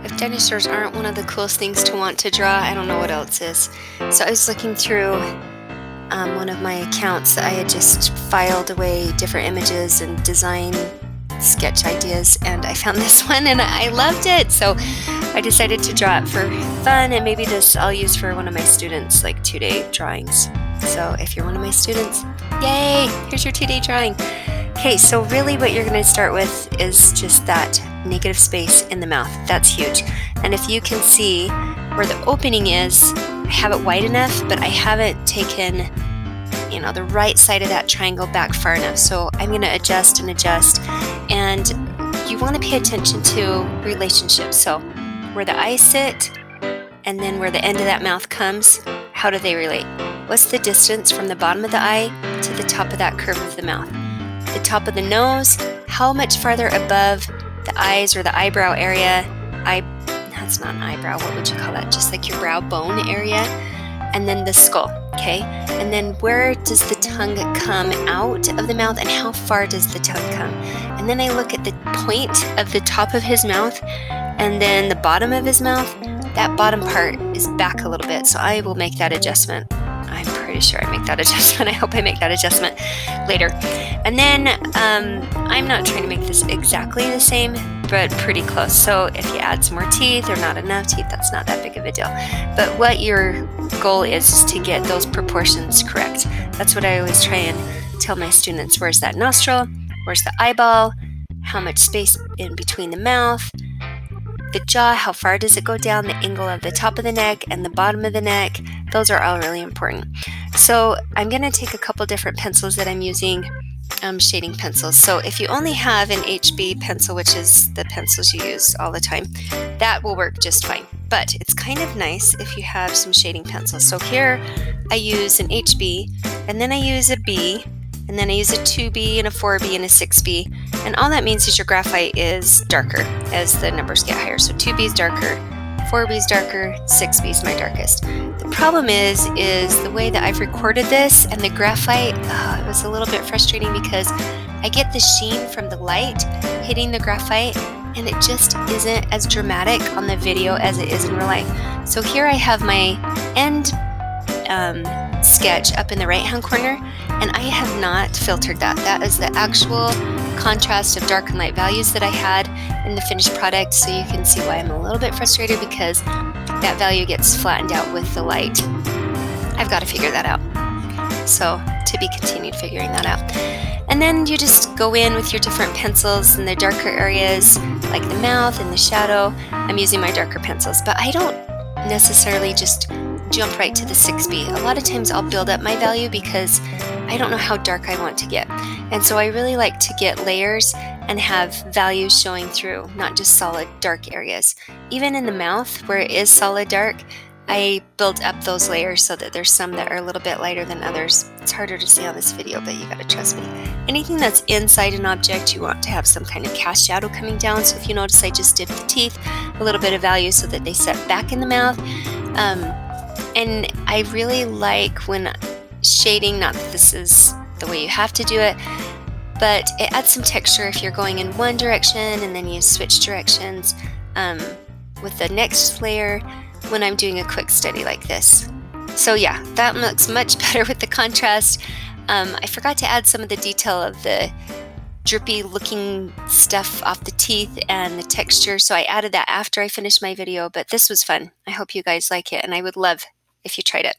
If dinosaurs aren't one of the coolest things to want to draw, I don't know what else is. So I was looking through one of my accounts. I had just filed away different images and design sketch ideas, and I found this one and I loved it. So I decided to draw it for fun, and maybe this I'll use for one of my students, like 2-day drawings. So if you're one of my students, yay, here's your 2-day drawing. Okay, so really what you're going to start with is just that negative space in the mouth. That's huge. And if you can see where the opening is, I have it wide enough, but I haven't taken, the right side of that triangle back far enough. So I'm going to adjust and adjust. And you want to pay attention to relationships. So where the eyes sit and then where the end of that mouth comes, how do they relate? What's the distance from the bottom of the eye to the top of that curve of the mouth? The top of the nose, how much farther above the eyes or the eyebrow area? That's not an eyebrow, what would you call that? Just like your brow bone area. And then the skull, okay? And then where does the tongue come out of the mouth, and how far does the tongue come? And then I look at the point of the top of his mouth and then the bottom of his mouth. That bottom part is back a little bit, so I will make that adjustment. I'm pretty sure I make that adjustment. I hope I make that adjustment later. And then I'm not trying to make this exactly the same, but pretty close. So if you add some more teeth or not enough teeth, that's not that big of a deal. But what your goal is to get those proportions correct. That's what I always try and tell my students. Where's that nostril? Where's the eyeball? How much space in between the mouth? The jaw, how far does it go down? The angle of the top of the neck and the bottom of the neck. Those are all really important. So I'm going to take a couple different pencils that I'm using, shading pencils. So if you only have an HB pencil, which is the pencils you use all the time, that will work just fine. But it's kind of nice if you have some shading pencils. So here I use an HB, and then I use a B, and then I use a 2B and a 4B and a 6B. And all that means is your graphite is darker as the numbers get higher. So 2B is darker, 4B is darker, 6B is my darkest. The problem is the way that I've recorded this and the graphite, it was a little bit frustrating because I get the sheen from the light hitting the graphite, and it just isn't as dramatic on the video as it is in real life. So here I have my end sketch up in the right hand corner, and I have not filtered that. That is the actual contrast of dark and light values that I had in the finished product, so you can see why I'm a little bit frustrated, because that value gets flattened out with the light. I've got to figure that out. So to be continued figuring that out. And then you just go in with your different pencils in the darker areas, like the mouth and the shadow. I'm using my darker pencils, but I don't necessarily just jump right to the 6B. A lot of times I'll build up my value because I don't know how dark I want to get. And so I really like to get layers and have values showing through, not just solid dark areas. Even in the mouth where it is solid dark, I build up those layers so that there's some that are a little bit lighter than others. It's harder to see on this video, but you gotta trust me. Anything that's inside an object, you want to have some kind of cast shadow coming down. So if you notice, I just dipped the teeth, a little bit of value so that they set back in the mouth. And I really like when shading, not that this is the way you have to do it, but it adds some texture if you're going in one direction and then you switch directions with the next layer when I'm doing a quick study like this. So yeah, that looks much better with the contrast. I forgot to add some of the detail of the drippy looking stuff off the teeth and the texture, so I added that after I finished my video, but this was fun. I hope you guys like it, and I would love if you tried it.